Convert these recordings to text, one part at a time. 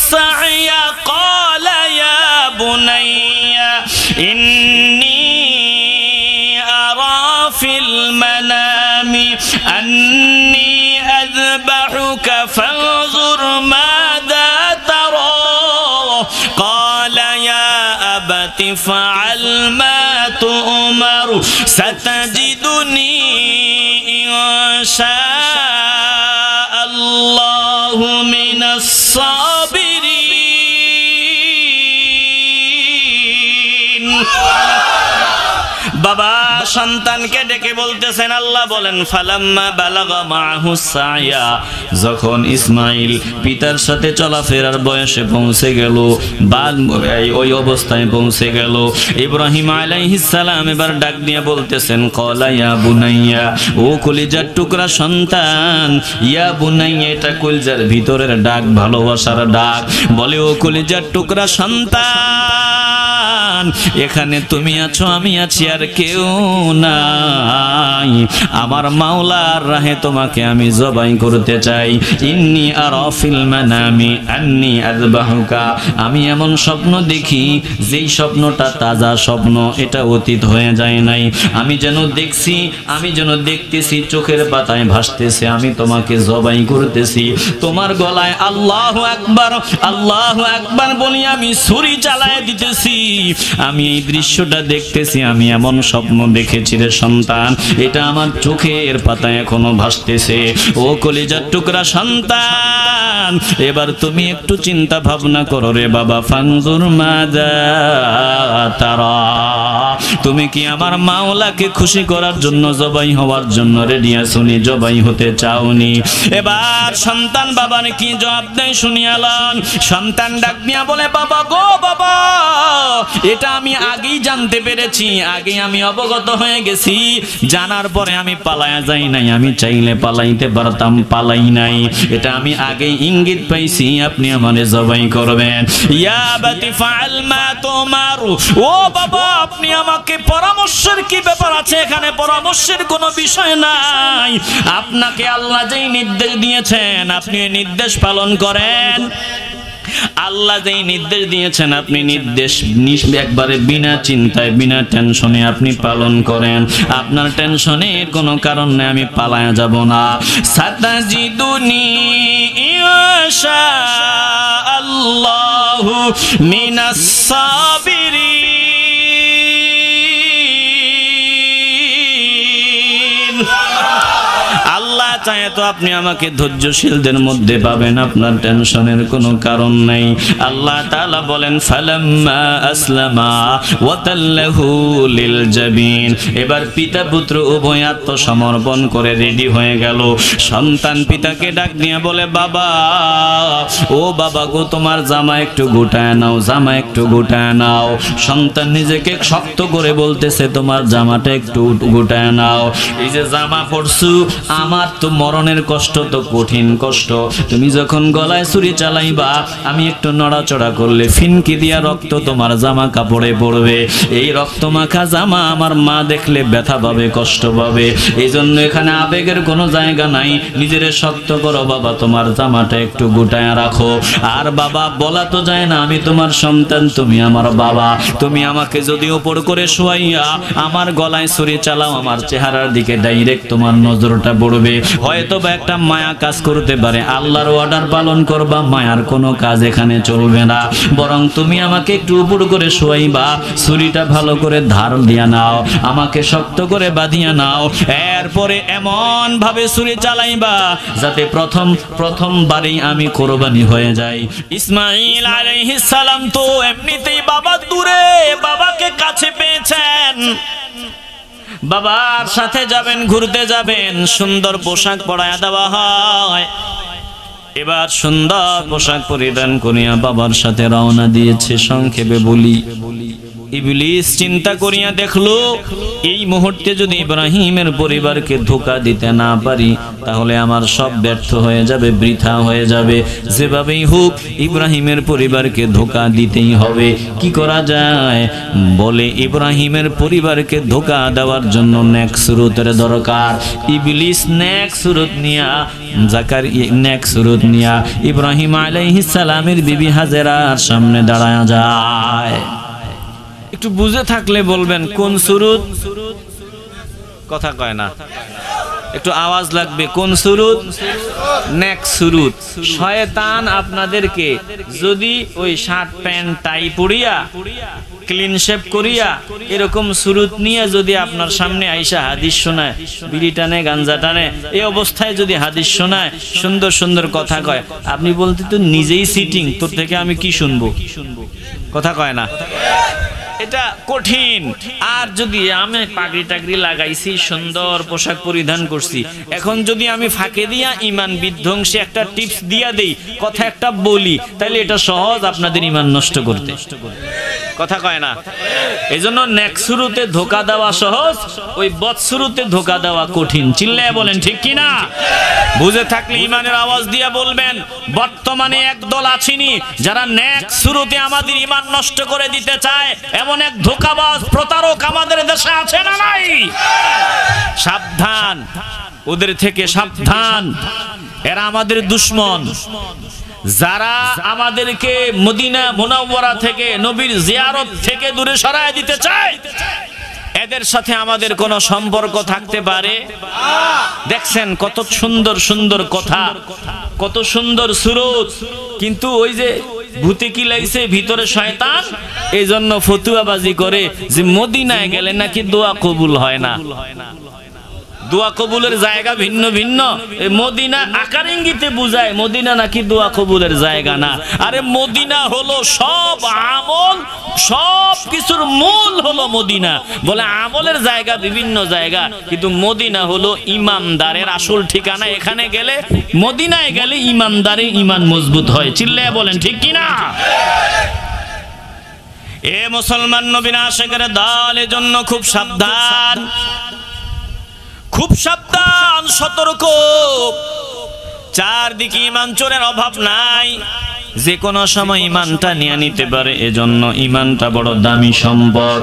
السعي قال يا بني إني أرى في المنام أني أذبحك فانظر ماذا ترى قال يا أبت افعل ما تؤمر ستجدني إن شاء الله من الصابرين বাবা সন্তানকে ডেকে বলতেছেন আল্লাহ বলেন ফালাম্মা বালাগা মাহু সায়া যখন ইসমাইল পিতার সাথে চলাফেরার বয়সে পৌঁছে গেল ওই অবস্থায় পৌঁছে গেল ইব্রাহিম আলাইহিস সালাম এবার ডাক দিয়ে বলতেছেন ক্বালা ইয়া বুনাইয়া ও কলিজার টুকরা সন্তান ইয়া বুনাইয়া এটা কলিজার ভিতরের ডাক ভালোবাসার ডাক বলে ও কলিজার টুকরা সন্তান এখানে তুমি আছো আমি আছি আর কেউ নাই আমার মাওলার রাহে তোমাকে আমি জবাই করতে চাই ইন্নী আরা ফিল মানামি আন্নী আযবাহুকা আমি এমন স্বপ্ন দেখি যেই স্বপ্নটা তাজা স্বপ্ন এটা অতীত হয়ে যায় নাই আমি যেন দেখছি আমি যেন দেখতেছি চোখের পাতায় ভাসতেছে আমি তোমাকে জবাই করতেছি তোমার গলায় আল্লাহু আকবার বলি আমি ছুরি চালায় দিতেছি আমি এই দৃশ্যটা দেখতেছি আমি এমন স্বপ্ন দেখেছি রে সন্তান এটা আমার চোখের পাতায় এখনো ভাসতেছে ও কলিজার টুকরা সন্তান এবার তুমি একটু চিন্তা ভাবনা করো রে বাবা ফানজুর মাযা তারা তুমি কি আমার মাওলাকে খুশি করার জন্য জবাই হওয়ার জন্য রেডি আছো নি জবাই হতে চাওনি এবার সন্তান বাবার কি জবাব দেয় শুনিয়ালান সন্তান ডাক দিয়া বলে বাবা গো বাবা এটা আমি আগেই জানতে পেরেছি আগে আমি অবগত হয়ে গেছি জানার পরে আমি পালায়া যাই নাই আমি চাইলে পালাইতে পারতাম পালাই নাই এটা আমি আগেই ইঙ্গিত পাইছি আপনি আমারে জবাই করবেন ইয়া বাতি ফাআল মা তুমারু ও বাবা আপনি আমাকে পরামর্শের কি ব্যাপার আছে এখানে পরামর্শের কোনো বিষয় নাই আপনাকে আল্লাহ যেই নির্দেশ দিয়েছেন আপনি এই নির্দেশ পালন করেন আল্লাহ যেই নির্দেশ দিয়েছেন আপনি নির্দেশ একবারে বিনা চিন্তায় বিনা টেনশনে আপনি পালন করেন আপনার টেনশনের কোনো কারণ নেই আমি পালায়া যাব না সাতাজিদুনি ইনশাআল্লাহু মিনাস সাবিরিন আল্লাহ চায় তো আপনি আমাকে ধৈর্যশীলদের মধ্যে পাবেন আপনার টেনশনের কোনো কারণ নাই আল্লাহ তাআলা বলেন ফালাম্মা আসলামা ওয়া তাল্লাহু লিল জাবিন এবার পিতা পুত্র উভয় আত্মসমর্পণ করে রেডি হয়ে গেল সন্তান পিতাকে ডাক দিয়ে বলে বাবা ও বাবা গো তোমার জামা একটু গুটায় নাও জামা একটু গুটায় নাও সন্তান নিজেকে শক্ত করে বলতেছে তোমার জামাটা একটু গুটায় নাও এই যে জামা পরছু আমার তো মরণের কষ্ট তো কঠিন কষ্ট তুমি যখন গলায় ছুরি চালাইবা আমি একটু নড়াচড়া করলে ফিনকি দিয়া রক্ত তোমার জামা কাপড়ে পড়বে এই রক্ত মাখা জামা আমার মা দেখলে ব্যথা পাবে কষ্ট পাবে এই জন্য এখানে আবেগের কোনো জায়গা নাই নিজেরে শক্ত করো বাবা তোমার জামাটা একটু গুটায় রাখো আর বাবা বলা তো যায় না আমি তোমার সন্তান তুমি আমার বাবা তুমি আমাকে যদি উপর করে শোয়াইয়া আমার গলায় ছুরি চালাও আমার চেহারার দিকে ডাইরেক্ট তোমার নজরটা পড়বে হয়তো বা একটা মায়া কাজ করতে পারে আল্লাহর অর্ডার পালন করবা মায়ার কোনো কাজ এখানে চলবে না বরং তুমি আমাকে একটু উপর করে শোয়াইবা ছুরিটা ভালো করে ধার দিয়া নাও আমাকে শক্ত করে বাঁধিয়া নাও এরপরে এমন ভাবে ছুরি চালাইবা যাতে প্রথমবারেই আমি কোরবানি হয়ে যাই ইসমাইল আলাইহিস সালাম তো এমনিতেই বাবা দূরে বাবাকে কাছে পেয়েছেন বাবার সাথে যাবেন ঘুরতে যাবেন সুন্দর পোশাক পরায়া দেওয়া হয় এবার সুন্দর পোশাক পরিধান করিয়া বাবার সাথে রওনা দিয়েছে সংক্ষেপে বলি ইবলিস চিন্তা করিয়া দেখলো এই মুহূর্তে যদি ইব্রাহিমের পরিবারকে ধোঁকা দিতে না পারি তাহলে আমার সব ব্যর্থ হয়ে যাবে, বৃথা হয়ে যাবে। যেভাবেই হোক ইব্রাহিমের পরিবারকে ধোঁকা দিতেই হবে। কি করা যায়? বলে ইব্রাহিমের পরিবারকে ধোঁকা দেওয়ার জন্য নেক সুরতের দরকার। ইবলিস নেক সুরত নিয়া নেক সুরত নিয়া ইব্রাহিম আলাইহিস সালামের বিবি হাজেরার সামনে দাঁড়ায়া যায়। একটু বুঝে থাকলে বলবেন কোন সুরত? কথা কয় না, একটু আওয়াজ লাগবে। কোন সুরত? নেক সুরত। শয়তান আপনাদেরকে যদি ওই শার্ট প্যান্ট টাই পরিয়া ক্লিন শেপ করিয়া এরকম সুরত নিয়ে যদি আপনার সামনে আইসা হাদিস শোনায়, বিড়ি টানে গাঞ্জা টানে, এই অবস্থায় যদি হাদিস শোনায়, সুন্দর সুন্দর কথা কয়, আপনি বলতে তো নিজেই সিটিং, তোর থেকে আমি কি শুনবো? কথা কয় না, এটা কঠিন। আর যদি আমি পাগড়ি টাগড়ি লাগাইছি, সুন্দর পোশাক পরিধান করছি, এখন যদি আমি ফাঁকে দিয়া ইমান বিধ্বংসী একটা টিপস দিয়া দেই, কথা একটা বলি, তাহলে এটা সহজ আপনাদের ইমান নষ্ট করতে। কথা কয় না। এই জন্য নেক শুরুতে ধোকা দেওয়া সহজ, ওই বদ শুরুতে ধোকা দেওয়া কঠিন। চিল্লায় বলেন ঠিক কিনা? বুঝে থাকলে ইমানের আওয়াজ দিয়ে বলবেন। বর্তমানে একদল আছিনি যারা নেক শুরুতে আমাদের ইমান নষ্ট করে দিতে চায়, এমন এক ধোকাবাজ প্রতারক আমাদের দেশে আছে না নাই? সাবধান, ওদের থেকে সাবধান। এরা আমাদের দুশমন। যারা আমাদেরকে মদিনা মুনাওয়ারা থেকে, নবীর জিয়ারত থেকে দূরে সরায় দিতে চায়, এদের সাথে আমাদের কোনো সম্পর্ক থাকতে পারে? দেখছেন কত সুন্দর সুন্দর কথা, কত সুন্দর সুরত, কিন্তু ওই যে ভূতে কি লাগছে, ভিতরে শয়তান। এই জন্য ফতুয়াবাজি করে যে মদিনায় গেলে নাকি দোয়া কবুল হয় না। দোয়া কবুলের জায়গা ভিন্ন ভিন্ন। মদিনা আকার ইঙ্গিতে বুঝায় মদিনা নাকি দোয়া কবুলের জায়গা না। আরে মদিনা হলো সব আমল, সব কিছুর মূল হলো মদিনা। বলে আমলের জায়গা বিভিন্ন জায়গা, কিন্তু মদিনা হলো ইমানদারের আসল ঠিকানা। এখানে গেলে, মদিনায় গেলে ইমানদারে ইমান মজবুত হয়। চিল্লায় বলেন ঠিক কিনা? এ মুসলমান নবীর আশিকের দল, এজন্য খুব সাবধান, খুব সাবধান, সতর্ক। চারদিকে ইমান চোরের অভাব নাই, যে কোনো সময় ইমানটা নিয়ে নিতে পারে। এজন্য ইমানটা বড় দামি সম্পদ।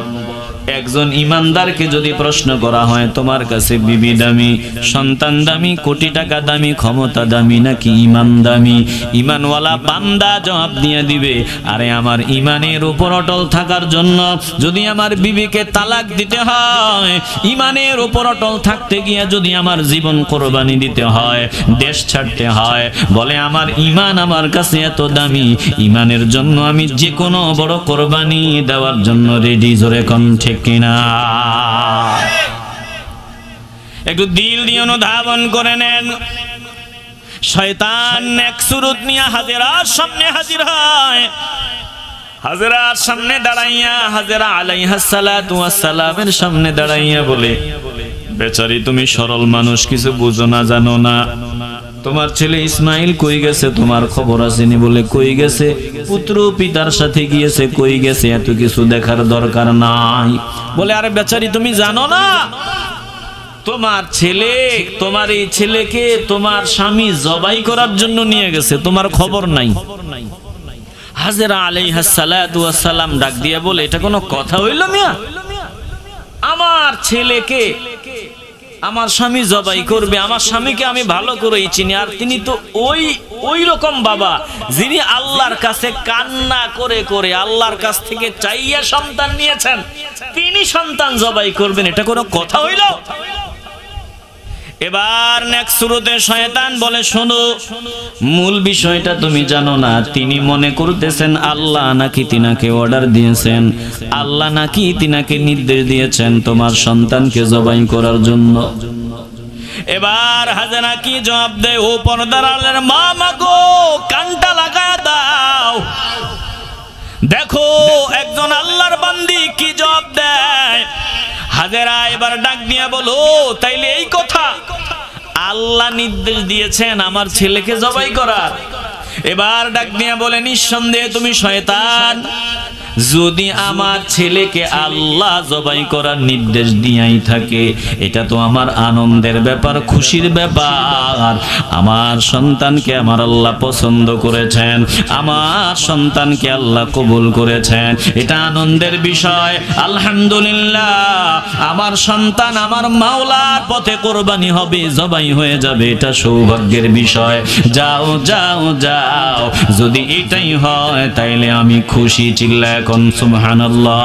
একজন ইমানদারকে যদি প্রশ্ন করা হয়, তোমার কাছে বিবি দামি, সন্তান দামি, কোটি টাকা দামি, ক্ষমতা দামি নাকি ইমান দামি? ইমানওয়ালা বান্দা জবাব দিয়ে দিবে, আরে আমার ইমানের উপর অটল থাকার জন্য যদি আমার বিবিকে তালাক দিতে হয়, ইমানের উপর অটল থাকতে গিয়ে যদি আমার জীবন কোরবানি দিতে হয়, দেশ ছাড়তে হয়, বলে আমার ইমান আমার কাছে এত দামি, ইমানের জন্য আমি যে কোনো বড় কোরবানি দেওয়ার জন্য রেডি। জোরে কোন ঠিক কিনা? একটু দিল দিয়ে অনুধাবন করে নেন। শয়তান এক সুরত নিয়ে হাজেরার সামনে হাজির হয়। হাজেরার সামনে দাঁড়াইয়া, হাজেরা আলাইহিস সালাতু ওয়াস সালামের সামনে দাঁড়াইয়া বলে, বেচারি তুমি সরল মানুষ, কিছু বুঝো না, জানো না। তোমার ছেলে ইসমাইল কই গেছে, তোমার খবর আসেনি? বলে কই গেছে? পুত্র পিতার সাথে গিয়েছে। কই গেছে? এত কিছু দেখার দরকার নাই। বলে আরে বেচারি তুমি জানো না, তোমার ছেলে, তোমার এই ছেলেকে তোমার স্বামী জবাই করার জন্য নিয়ে গেছে, তোমার খবর নাই। হাজেরা আলাইহিস সালাতু ওয়াস সালাম ডাক দিয়ে বলে, এটা কোনো কথা হইল মিয়া? আমার ছেলেকে আমার স্বামী জবাই করবে? আমার স্বামীকে আমি ভালো করেই চিনি, আর তিনি তো ওই রকম বাবা যিনি আল্লাহর কাছে কান্না করে করে আল্লাহর কাছ থেকে চাইয়া সন্তান নিয়েছেন, তিনি সন্তান জবাই করবেন? এটা কোনো কথা হইল? এবার নেক্সট শুরুতে শয়তান বলে, শোনো, মূল বিষয়টা তুমি জানো না। তিনি মনে করতেছেন আল্লাহ নাকি তিনাকে অর্ডার দিয়েছেন, আল্লাহ নাকি তিনাকে নির্দেশ দিয়েছেন তোমার সন্তানকে জবাই করার জন্য। এবার হাজেরা কি জবাব দেয়? ও পর্দার আড়ালের মা, মাগো কানটা লাগায়া দাও, দেখো একজন আল্লাহর বান্দি কি জবাব দেয়। হাজেরা এবার ডাক দিয়ে বলো, তাইলে এই কথা, আল্লাহ নির্দেশ দিয়েছেন আমার ছেলেকে জবাই করার। এবার ডাক দিয়ে বলে, নিঃসন্দেহে তুমি শয়তান। যদি আমার ছেলেকে আল্লাহ জবাই করার নির্দেশ দিয়াই থাকে, এটা তো আমার আনন্দের ব্যাপার, খুশির ব্যাপার। আমার সন্তানকে আমার আল্লাহ পছন্দ করেছেন, আমার সন্তানকে আল্লাহ কবুল করেছেন, এটা আনন্দের বিষয়। আলহামদুলিল্লাহ, আমার সন্তান আমার মাওলার পথে কোরবানি হবে, জবাই হয়ে যাবে, এটা সৌভাগ্যের বিষয়। যাও যাও যাও, যদি এটাই হয় তাইলে আমি খুশি। চিল্লায় এখন সুবহানাল্লাহ,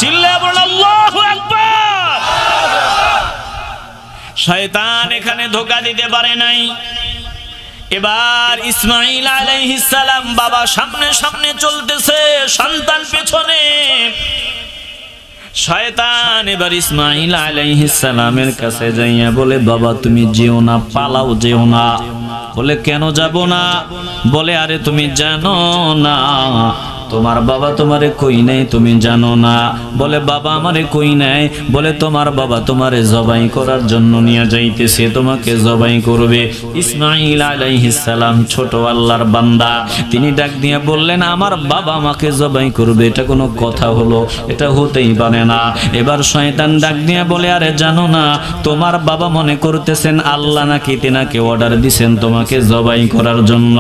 চিল্লায় বলেন আল্লাহু আকবার। শয়তান এখানে ধোঁকা দিতে পারে নাই। এবার ইসমাঈল আলাইহিস সালাম বাবা সামনে সামনে চলতেছে, সন্তান পেছনে। শয়তান এবার ইসমাঈল আলাইহিস সালামের কাছে যাইয়া বলে, বাবা তুমি যেও না, পালাও, যেও না। বলে কেন যাব না? বলে আরে তুমি জানো না তোমার বাবা তোমারে কই নাই, তুমি জানো না? বলে বাবা আমারে কই নাই। বলে তোমার বাবা তোমারে জবাই করার জন্য নিয়ে যাইতেছে, তোমাকে জবাই করবে। ইসমাঈল আলাইহিস সালাম ছোট আল্লাহর বান্দা, তিনি ডাক দিয়ে বললেন আমার বাবা আমাকে জবাই করবে, এটা কোনো কথা হলো? এটা হতেই পারে না। এবার শয়তান ডাক দিয়ে বলে আরে জানো না তোমার বাবা মনে করতেছেন আল্লাহ নাকি তেনাকে অর্ডার দিছেন তোমাকে জবাই করার জন্য,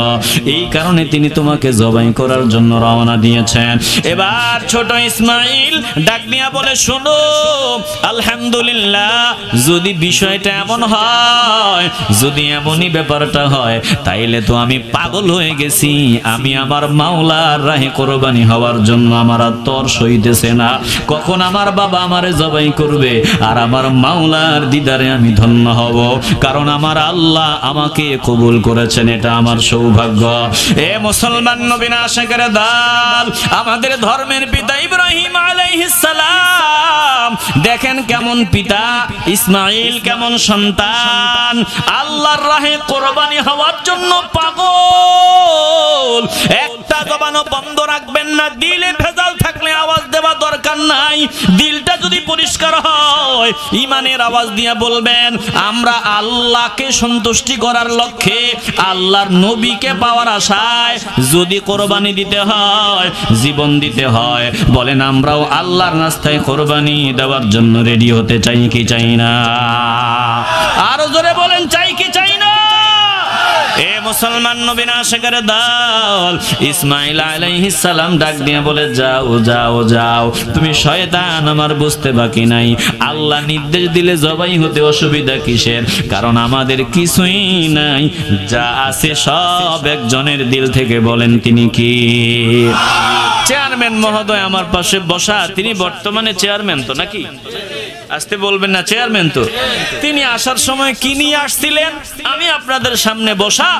এই কারণে তিনি তোমাকে জবাই করার জন্য রওনা দিয়েছেন। এবার ছোট ইসমাঈল ডাক দিয়া বলে শোনো, আলহামদুলিল্লাহ, যদি বিষয়টা এমন হয়, যদি এমনই ব্যাপারটা হয়, তাইলে তো আমি পাগল হয়ে গেছি। আমি আমার মাওলার রাহে কোরবানি হওয়ার জন্য আমার আর তর সইতেছে না। কখন আমার বাবা আমারে জবাই করবে আর আমার মাওলার দিদারে আমি ধন্য হব, কারণ আমার আল্লাহ আমাকে কবুল করেছেন, এটা আমার সৌভাগ্য। এ মুসলমান নবী না আশিকের দল, আমাদের ধর্মের পিতা ইব্রাহিম আলাইহিস সালাম, দেখেন কেমন পিতা, ইসমাঈল কেমন সন্তান, আল্লাহর রাহে কোরবানি হওয়ার জন্য পাগল। একটা জবানও বন্ধ রাখবেন না, দিলে ভেজাল থাকলে আওয়াজ দেওয়া দরকার নাই। দিলটা যদি পরিষ্কার হয়, ঈমানের আওয়াজ দিয়ে বলবেন আমরা আল্লাহকে সন্তুষ্টি করার লক্ষ্যে, আল্লাহর নবীকে পাওয়ার আশায় যদি কোরবানি দিতে হয়, জীবন দিতে হয়, বলেন আমরাও আল্লাহর রাস্তায় কোরবানি দেওয়ার জন্য রেডি হতে চাই কি চাই না? আরো জোরে বলেন চাই কি চাই না? এ মুসলমান নবী না আশিকের দল, ইসমাঈল আলাইহিস সালাম ডাক দিয়ে বলে যাও যাও যাও, তুমি শয়তান আমার বুঝতে বাকি নাই। আল্লাহ নির্দেশ দিলে জবাই হতে অসুবিধা কিসের? কারণ আমাদের কিছুই নাই, যা আছে সব একজনের দিল থেকে। বলেন তিনি কি? চেয়ারম্যান মহোদয় আমার পাশে বসা, তিনি বর্তমানে চেয়ারম্যান তো নাকি? আসতে বলবেন না, চেয়ারম্যান তো। তিনি আসার সময় কি নিয়ে আসছিলেন? আমি আপনাদের সামনে বসা,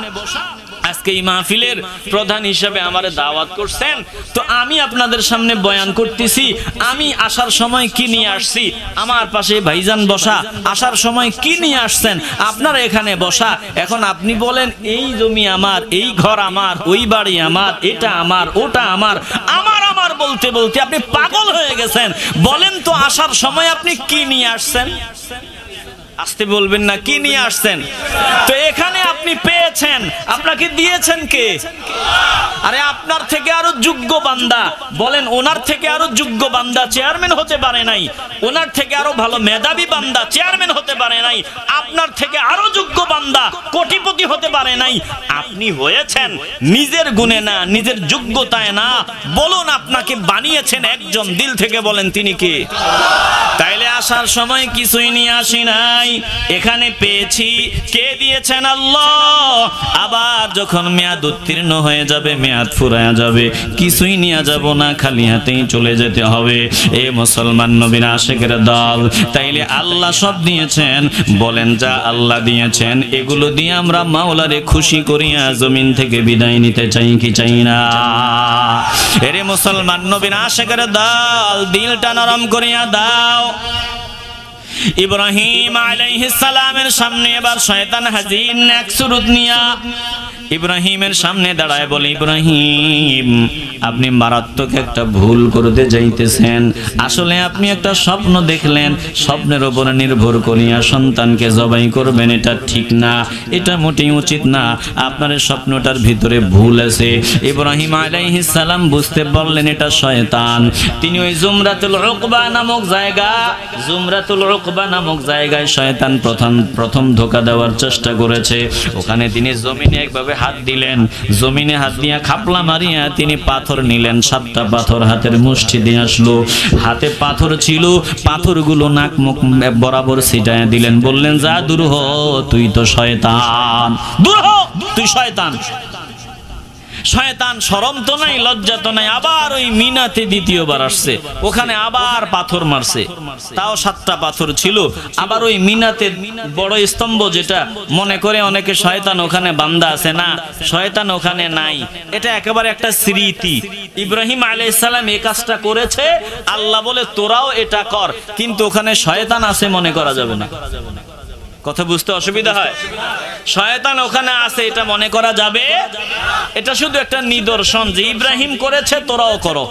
আজকে এই মাহফিলের প্রধান হিসেবে আমারে দাওয়াত করছেন, তো আমি আপনাদের সামনে বয়ান করতেছি আমি আসার সময় কি নিয়ে আসছি। আমার পাশে ভাইজান বসা, আসার সময় কি নিয়ে আসছেন? আপনারা এখানে বসা। এখন আপনি বলেন এই জমি আমার, এই ঘর আমার, ওই বাড়ি আমার, এটা আমার, ওটা আমার, আমার আমার বলতে বলতে আপনি পাগল হয়ে গেছেন। বলেন তো আসার সময় আপনি কি নিয়ে আসছেন? আসতে বলবেন না, কি নিয়ে আসছেন? তো এখানে আপনি পেয়েছেন, আপনাকে দিয়েছেন কে? আরে আপনার থেকে আরো যোগ্য বান্দা, বলেন ওনার থেকে আরো যোগ্য বান্দা চেয়ারম্যান হতে পারে নাই, ওনার থেকে আরো ভালো মেধাবী বান্দা চেয়ারম্যান হতে পারে নাই, আপনার থেকে আরো যোগ্য বান্দা কোটিপতি হতে পারে নাই। আপনি হয়েছেন নিজের গুণে না, নিজের যোগ্যতায় না। বলুন আপনাকে বানিয়েছেন একজন, দিল থেকে বলেন তিনি কে? তাইলে আসার সময় কিছুই নিয়ে আসি নাই, এখানে পেয়েছি। কে দিয়েছেন? আল্লাহ। আবার যখন মেয়াদ উত্তীর্ণ হয়ে যাবে, মেয়াদ ফুরায়া যাবে, কিছুই নিয়ে যাব না, খালি হাতেই চলে যেতে হবে। এ মুসলমান নবীর আশিকের দল, তাইলে আল্লাহ সব দিয়েছেন। বলেন যা আল্লাহ দিয়েছেন এগুলো দিয়ে আমরা মাওলারে খুশি করিয়া জমিন থেকে বিদায় নিতে চাই কি চাই না? এরে মুসলমান নবীর আশিকের দল, দিলটা নরম করিয়া দাও। ইব্রাহিম আলাইহিস সালামের সামনে এবার শয়তান হাজির, নেক সুরত নিয়া ইব্রাহিমের সামনে দাঁড়ায় বলে, ইব্রাহিম আপনি মারাত্মক একটা ভুল করতে যাইতেছেন। আসলে আপনি একটা স্বপ্ন দেখলেন, স্বপ্নের উপর নির্ভর করিয়া সন্তানকে জবাই করবেন, এটা ঠিক না, এটা মোটেই উচিত না, আপনার স্বপ্নটার ভিতরে ভুল আছে। ইব্রাহিম আলাইহিস সালাম বুঝতে পারলেন এটা শয়তান। তিনি ওই জুমরাতুল উকবা নামক জায়গায় শয়তান প্রথম ধোঁকা দেওয়ার চেষ্টা করেছে। ওখানে তিনি জমিনে একভাবে হাত দিলেন, জমিনে হাত দিয়া খাপলা মারিয়া তিনি পাথর নিলেন। 7টা পাথর হাতের মুষ্টি দিয়ে আসলো, হাতে পাথর ছিল, পাথরগুলো নাক মুখ বরাবর ছিটায় দিলেন, বললেন যা দূর হ, তুই তো শয়তান, দূর হ, তুই শয়তান। শয়তান শরম তো নাই, লজ্জা তো নাই। আবার ওই মিনাতে দ্বিতীয়বার আসছে, ওখানে আবার পাথর মারছে, তাও 7টা পাথর ছিল। আবার ওই মিনাতে বড় স্তম্ভ, যেটা মনে করে অনেকে শয়তান ওখানে বান্দা আছে, না, শয়তান ওখানে নাই, এটা একেবারে একটা স্মৃতি। ইব্রাহিম আলাইহিস সালাম এই কাজটা করেছে, আল্লাহ বলে তোরাও এটা কর, কিন্তু ওখানে শয়তান আছে মনে করা যাবে না। কথা বুঝতে অসুবিধা হয়? শয়তান ওখানে আছে এটা মনে করা যাবে, এটা শুধু একটা নিদর্শন যে ইব্রাহিম করেছে, তোরাও করো।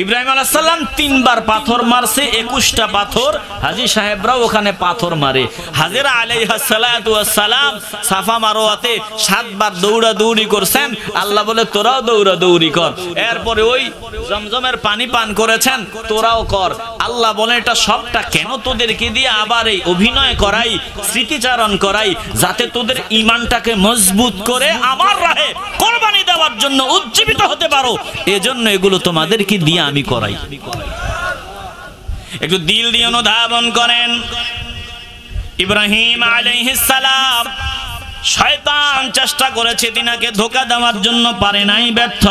ইব্রাহিম আলাইহিস সালাম 3বার পাথর মারছে, 21টা পাথর। হাজী সাহেবরাও ওখানে পাথর মারে। হাজেরা আলাইহিস সালাতু ওয়াস সালাম সাফা মারওয়াতে 7বার দৌড়াদৌড়ি করছেন, আল্লাহ বলে তোরাও দৌড়াদৌড়ি কর। এরপরে ওই জমজমের পানি পান করেছেন, তোরাও কর। আল্লাহ বলে এটা সবটা কেন তোদেরকে দিয়ে আবার এই অভিনয় করাই, স্মৃতিচারণ করাই, যাতে তোদের ঈমানটাকে মজবুত করে আমার রাহে কুরবানি দেওয়ার জন্য উজ্জীবিত হতে পারো, এজন্য এগুলো তোমাদেরকে দিয়ে আমি করাই। একটু দিল দিয়ে অনুধাবন করেন। ইব্রাহিম আলাইহিস সালাম শয়তান চেষ্টা করেছে তিনাকে ধোঁকা দেওয়ার জন্য, পারে নাই, ব্যর্থ।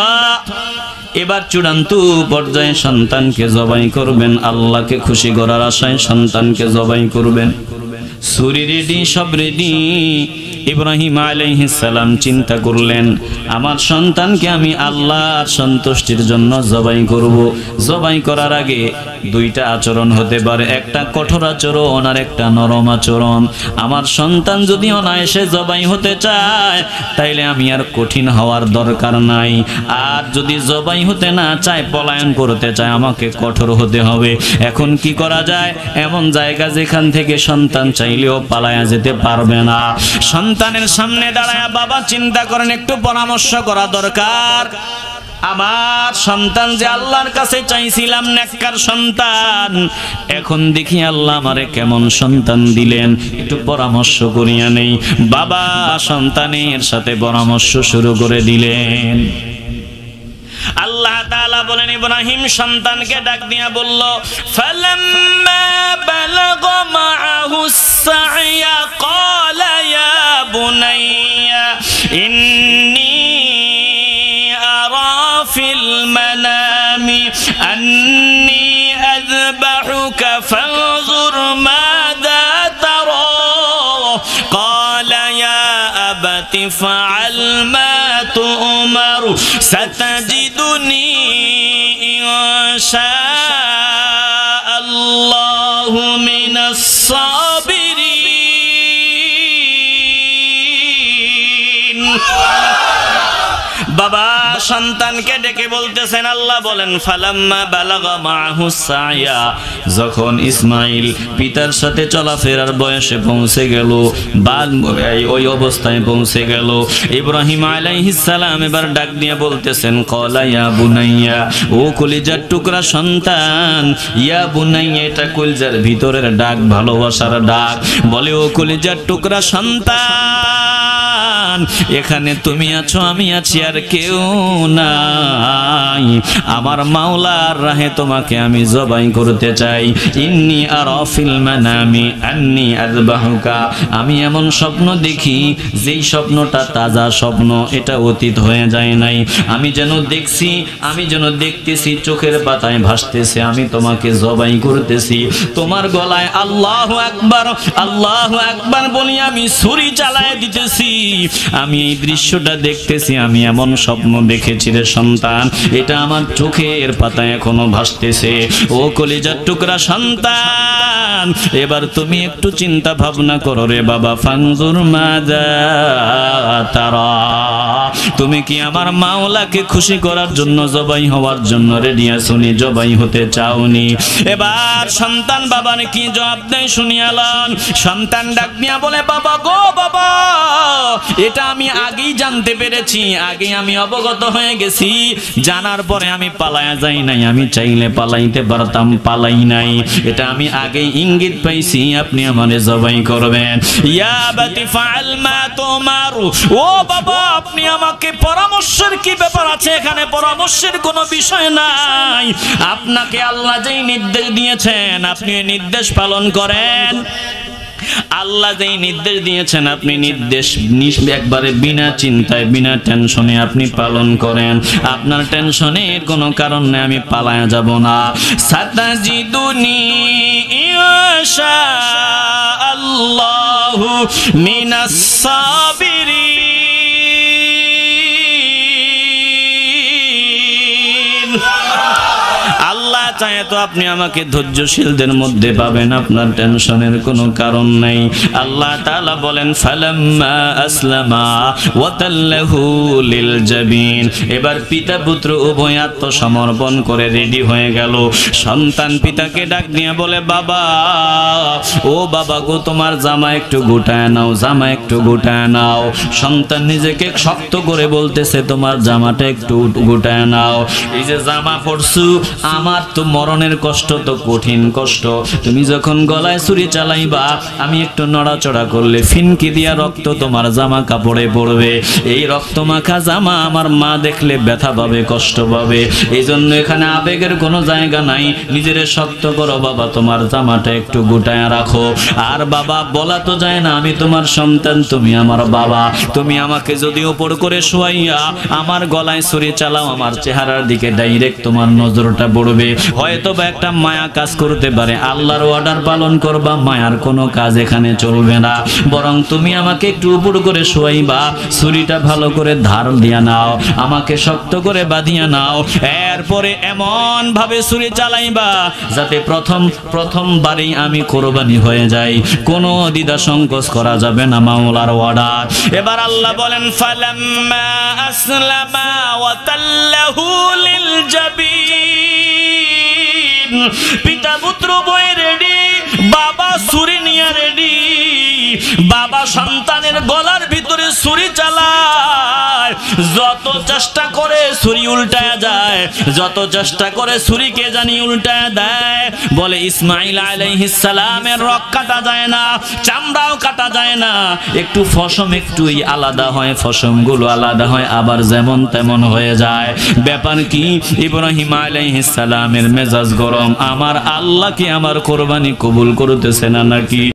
এবার চূড়ান্ত পর্যায়ে সন্তানকে জবাই করবেন, আল্লাহকে খুশি করার আশায় সন্তানকে জবাই করবেন। ছুরি রেডি, সব রেডি। ইব্রাহিম আলাইহিস সালাম চিন্তা করলেন, আমার সন্তানকে আমি আল্লাহর সন্তুষ্টির জন্য জবাই করব। জবাই করার আগে 2টা আচরণ হতে পারে, একটা কঠোর আচরণ আর একটা নরম আচরণ। আমার সন্তান যদি অনায়াসে জবাই হতে চায়, তাইলে আমি আর কঠিন হওয়ার দরকার নাই। আর যদি জবাই হতে না চায়, পলায়ন করতে চায়, আমাকে কঠোর হতে হবে। এখন কি করা যায়? এমন জায়গা যেখান থেকে সন্তান চাইলেও পালায়া যেতে পারবে না। সন্তানের সামনে দাঁড়ায়া বাবা চিন্তা করেন, একটু পরামর্শ করা দরকার। আমার সন্তান যে আল্লাহর কাছে চাইছিলাম নেককার সন্তান, এখন দেখি আল্লাহ আমারে কেমন সন্তান দিলেন, একটু পরামর্শ করিয়া নেই। বাবা সন্তানের সাথে পরামর্শ শুরু করে দিলেন। আল্লাহ তাআলা বলেন, ইব্রাহিম সন্তানকে ডাক দিয়া বলল, ফালাম্মা বালাগা মাআহুস সা'য়া ক্বালা ইয়া বুনাইয়া ইন্নী আরা ফিল মানামি আন্নী আযবাহুকা ফানজুর মাযা তারা ক্বালা ইয়া আবাতি ফাআল মা তু'মার সাতাজিদুনি ইনশাআল্লাহু মিনাস সাবিরিন। বাবা সন্তানকে ডেকে বলতেছেন, আল্লাহ বলেন, ফালাম্মা বালাগা মাআহুস সা'য়া, যখন ইসমাইল পিতার সাথে চলাফেরার বয়সে পৌঁছে গেল, ওই অবস্থায় পৌঁছে গেল, ইব্রাহিম আলাইহিস সালাম এবার ডাক দিয়ে বলতেছেন, ক্বালা ইয়া বুনাইয়া, ও কলিজার টুকরা সন্তান। ইয়া বুনাইয়া এটা কলিজার ভিতরের ডাক, ভালোবাসার ডাক। বলে, ও কলিজার টুকরা সন্তান, এখানে তুমি আছো, আমি আছি, আর কেউ নাই। আমার মাওলার রাহে তোমাকে আমি জবাই করতে চাই। ইন্নী আরা ফিল মানামি আন্নী আযবাহুকা, আমি এমন স্বপ্ন দেখি যেই স্বপ্নটা তাজা স্বপ্ন, এটা অতীত হয়ে যায় নাই। আমি যেন দেখছি, আমি যেন দেখতেছি, চোখের পাতায় ভাসতেছে, আমি তোমাকে জবাই করতেছি। তোমার গলায় আল্লাহু আকবার, আল্লাহু আকবার বলি আমি ছুরি চালায় দিতেছি। আমি এই দৃশ্যটা দেখতেছি, আমি এমন স্বপ্ন দেখেছি রে সন্তান, এটা আমার চোখের পাতায় এখনো ভাসতেছে। ও কলিজার টুকরা সন্তান, এবার তুমি একটু চিন্তা ভাবনা করো রে বাবা। ফানজুর মাযা তারা। তুমি কি আমার মাওলাকে খুশি করার জন্য জবাই হওয়ার জন্য রেডি আছো নি? জবাই হতে চাওনি? এবার সন্তান বাবার কি জবাব দেয় শুনিয়ালান। সন্তান ডাক দিয়া বলে, বাবা গো বাবা, এটা আমি আগেই জানতে পেরেছি, আগে আমি অবগত হয়ে গেছি। জানার পরে আমি পালায়া যাই নাই, আমি চাইলে পালাইতে পারতাম, পালাই নাই। এটা আমি আগেই ইঙ্গিত পাইছি আপনি আমারে জবাই করবেন। ইয়া বাতি ফাআল মা তুমারু। ও বাবা, আপনি আমাকে পরামর্শের কি ব্যাপার আছে? এখানে পরামর্শের কোনো বিষয় নাই। আপনাকে আল্লাহ যেই নির্দেশ দিয়েছেন আপনি এই নির্দেশ পালন করেন। আল্লাহ যেই নির্দেশ দিয়েছেন আপনি নির্দেশ একবারে বিনা চিন্তায় বিনা টেনশনে আপনি পালন করেন। আপনার টেনশনের কোনো কারণ নেই, আমি পালায়া যাব না। সাতাজিদুনি ইনশা আল্লাহু মিনাস সাবিরিন। আল্লাহ চায় তো আপনি আমাকে ধৈর্যশীলদের মধ্যে পাবেন, আপনার টেনশনের কোনো কারণ নাই। আল্লাহ তাআলা বলেন, ফালাম্মা আসলামা ওয়া তাল্লাহু লিল জাবিন। এবার পিতা পুত্র উভয় আত্মসমর্পণ করে রেডি হয়ে গেল। সন্তান পিতাকে ডাক দিয়ে বলে, বাবা ও বাবা গো, তোমার জামা একটু গুটায় নাও, জামা একটু গুটায় নাও। সন্তান নিজেকে শক্ত করে বলতেছে, তোমার জামাটা একটু গুটায় নাও। এই যে জামা পরছু, আমার তো মরণের কষ্ট তো কঠিন কষ্ট। তুমি যখন গলায় ছুরি চালাইবা, আমি একটু নড়াচড়া করলে ফিনকি দিয়া রক্ত তোমার জামা কাপড়ে পড়বে। এই রক্ত মাখা জামা আমার মা দেখলে ব্যথা পাবে, কষ্ট পাবে। এই জন্য এখানে আবেগের কোনো জায়গা নাই। নিজেরে শক্ত করো বাবা, তোমার জামাটা একটু গুটায় রাখো। আর বাবা বলা তো যায় না, আমি তোমার সন্তান, তুমি আমার বাবা। তুমি আমাকে যদি উপর করে শোয়াইয়া আমার গলায় ছুরি চালাও, আমার চেহারার দিকে ডাইরেক্ট তোমার নজরটা পড়বে। হয়তো বা একটা মায়া কাজ করতে পারে, আল্লাহর অর্ডার পালন করবা, মায়ার কোনো কাজ এখানে চলবে না। বরং তুমি আমাকে একটু উপর করে শোয়াইবা, ছুরিটা ভালো করে ধার দিয়া নাও, আমাকে শক্ত করে বাঁধিয়া নাও। এরপরে এমন ভাবে ছুরি চালাইবা যাতে প্রথমবারেই আমি কোরবানি হয়ে যাই। কোনো দ্বিধা সংকোচ করা যাবে না, মাওলার অর্ডার। এবার আল্লাহ বলেন, ফালাম্মা আসলামা ওয়া তাল্লাহু লিল জাবিন। পিতা পুত্র বই রেডি, বাবা ছুরি নিয়ে রেডি। বাবা সন্তানের গলার ভিতরে ছুরি চালায়, যত চেষ্টা করে ছুরি উল্টায়া যায়, যত চেষ্টা করে ছুরিকে জানি উল্টায়া দেয়। বলে ইসমাইল আলাইহিস সালামের রক কাটা যায় না, চামড়াও কাটা যায় না, একটু ফসম একটুই আলাদা হয়, ফসমগুলো আলাদা হয়, আবার যেমন তেমন হয়ে যায়। ব্যাপার কি? ইব্রাহিম আলাইহিস সালামের মেজাজ গরম, আমার আল্লাহ কি আমার কোরবানি কবুল করতেছে না নাকি?